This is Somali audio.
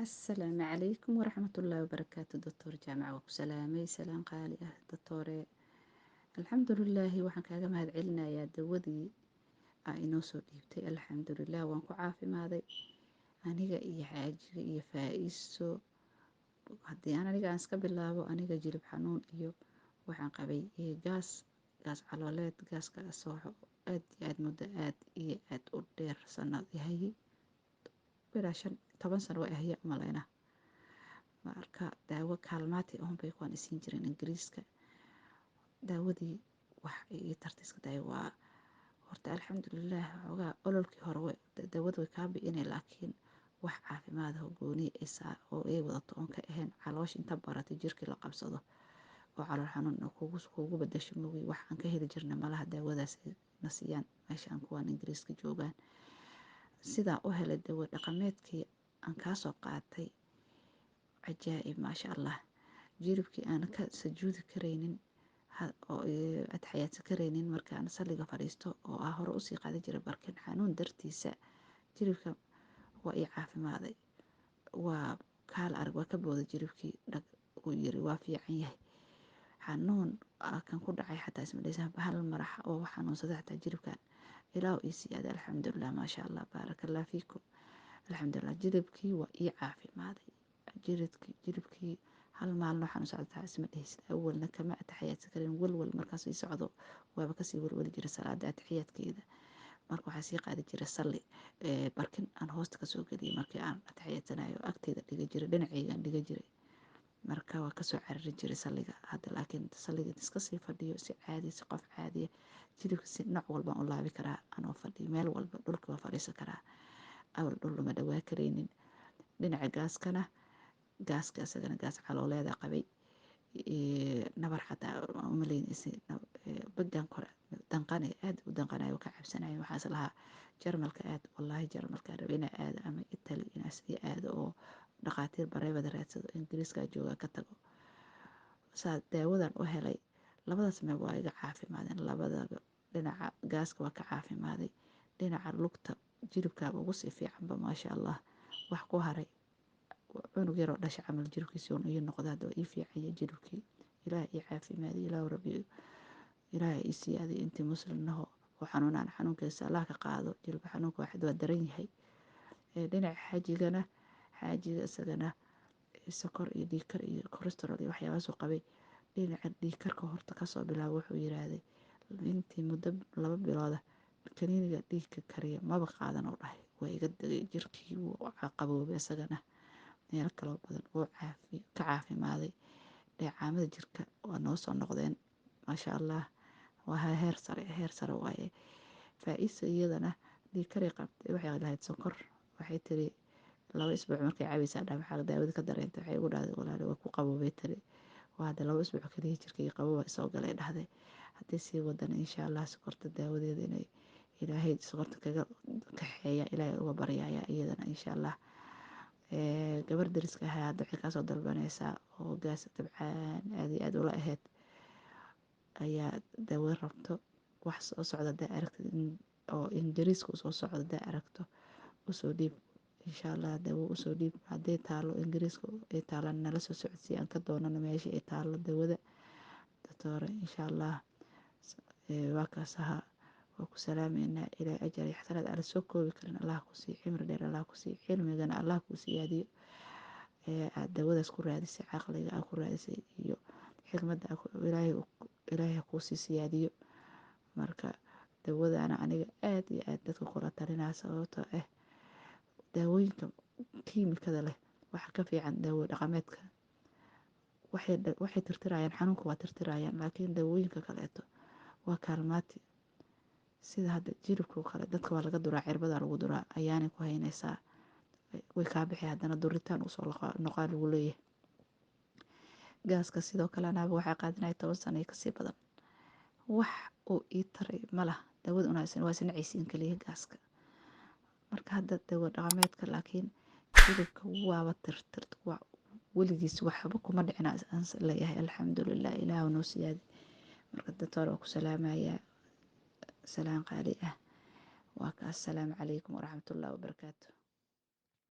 السلام عليكم ورحمة الله وبركاته دكتور جامعة وسلامي سلام قالي دكتوري الحمد لله waxaan kaaga mahad celinayaa dawadii aa inoo soo dhiibtay alxamdulilah waan ku caafimaaday aniga iyo xaajiga iyo faa-iiso haddii aniga aan iska bilaabo aniga jilib xanuun iyo waxaan qabay gaas calooleed gaaskaasoo aad iyo aad muddo aad iyo aad u dheer sanad yahay bilaa 10 sano way ahaya umaleyna marka daawo kaalmaati bay kuwaan isiin jireen ingiriiska daawadii wax ii tartiiska daay waa horta alxamdulilah xoogaa ololkii hore daawada way kaa bi'inay laakiin wax caafimaad ah oo gooni oo ay wadato oon ka ahayn caloosh inta baratay jirkii la qabsado oo calool xanuun kuugu bedasho mogi wax aan ka heli jirna malaha daawadaas na siiyaan meeshaan kuwaan ingiriiska joogaan sidaa u helay dawo dhaqameedkii aan kaasoo qaatay cajaa'ib maasha allah jiribkii aan ka sajuudi karaynin oo adxayaadsan karaynin markaan salliga fadhiisto oo hore usii qaadi jiray barkin xanuun dartiisa jiribka waa ii caafimaaday waa kaal arag waa ka booda jiribkii dhag uu yiri waa fiican yahay xanuun kan ku dhacay xataa ismadhaysa hal marax oo xanuunsada xataa jiribkan ilaahu ii siyaada alxamdulilah maasha allah baarakallah fiikum alxamdulilah jiribkii waa ii caafimaaday jiribkii hal maalin xanuunsada isma dhaysid awalna kama ataxayaadsan karin walwal markaas ii socdo waaba kasii walwali jiray salaada ataxiyaadkeeda marka waxaa sii qaadi jiray salli barkin aan hoosta kasoo geliyay markii aan ataxiyaadsanayo agteeda dhiga jiray dhinaceygaan dhiga jiray marka waa kasoo carari jiray salliga hadda laakiin salliga iska sii fadhiyo si caadi si qof caadiya jiribka si nooc walba u laabi karaa anoo fadhiyo meel walba dhulka waa fadhiisan karaa awal dhul lama dhawaa karaynin dhinaca gaaska isagana gaas calooleeda qabay nabar xataa umaleynaysa bagan kore danqanay aad u danqanayo ka cabsanayo waxaas lahaa jarmalka aad wallaahi jarmalka rabina aad ama Italy inaas iyo aad oo dhaqaatiir bareebada raadsado ingiriiska jooga ka tago saa daawadan u helay labadaas meel waa iga caafimaadeen labadaba dhinaca gaaska waa ka caafimaaday dhinaca lugta jiribkaaba ugu sii fiicanba maasha allah wax ku haray cunug yaroo dhasha camal jiribkiisa uun ii noqda hadda ii fiicanya jiribkii ilaah ii caafimaadi ilaah rabbi ilaah ii siyaadi intii muslimnaho oo xanuunaan xanuunkiisa allah ka qaado jilba xanuunka waxad waa daran yahay dhinaca xaajiga isagana sokor iyo dhiigkar iyo cholesterol iyo waxyaabahaasuu qabay dhinaca dhiigkarka horta kasoo bilaabo wuxuu yiraahday intii muddo 2 bilooda kaniiniga dhiigka kariya maba qaadan oo dhahay waa iga dagay jirkii wuu qaboobay isagana meel kaloo badan oo ka caafimaaday dheecaamada jirka waa noo soo noqdeen maasha allah waa heer sare waaye faa-iisa iyadana dhiigkaray qabtay waxay lahayd sokor waxay tiri 2 isbuuc markay cabaysaa waxaa daawada ka dareentay waxay ugu dhahday walaal waa ku qaboobay tiri waa hadda 2 isbuuc kaliya jirkay qabooba soo galay dhahday haddii sii wadana insha allah sokorta daawadeeda inay ilaahay sokorta kaga kaxeeya ilaahay uga baryaya iyadana insha allah gabar dariska ahaa hadda waxay kasoo dalbanaysaa oo gaas tabcaan aad iyo aad ula ahayd ayaa daawo rabto wax soo socda hadaa aragtid oo ingiriiska usoo socda hadaa aragto usoo dhiib insha allah daawo usoo dhiib hadday taalo ingiriiska ay taalan nala soo socodsiiya aan ka doonano meesha ay taalo daawada doctore insha allah waa kaas ahaa waa ku salaameynaa ilaa ajar iyo xasanaad aan soo koobi karin allah ku sii cimri dheer allah ku sii cilmigana allah ku siyaadiyo aad daawadaas ku raadisay caqliga aad ku raadisay iyo xikmadda ilaahay ku sii siyaadiyo marka daawadana aniga aad iyo aad dadka kula talinaa sababtoo ah daawooyinka kiimikada leh waxa ka fiican daawo dhaqameedka waxay tirtirayaan xanuunka waa tirtirayaan laakiin daawooyinka kaleeto waa kaalmaati sida hadda jiribka kale dadka waa laga duraa cirbada lagu duraa ayaanay ku haynaysaa way kaa bixi haddana duritaan usoo noqaa lagu leeyahay gaaska sidoo kale anaaba waxaa qaadanaya 10 sano iyo kasii badan wax uu ii taray malaha daawada waa sinacaysiin kaliya gaaska marka hadda daawo dhaqameedka laakiin jiribka waaba tirtirta waa weligiis waxba kuma dhicina aan leeyahay alxamdulilah ilaahu noo siyaadi marka doctor waa ku salaamayaa salaan qaali ah waa ka assalaamu calaykum waraxmatullaahi wabarakaatu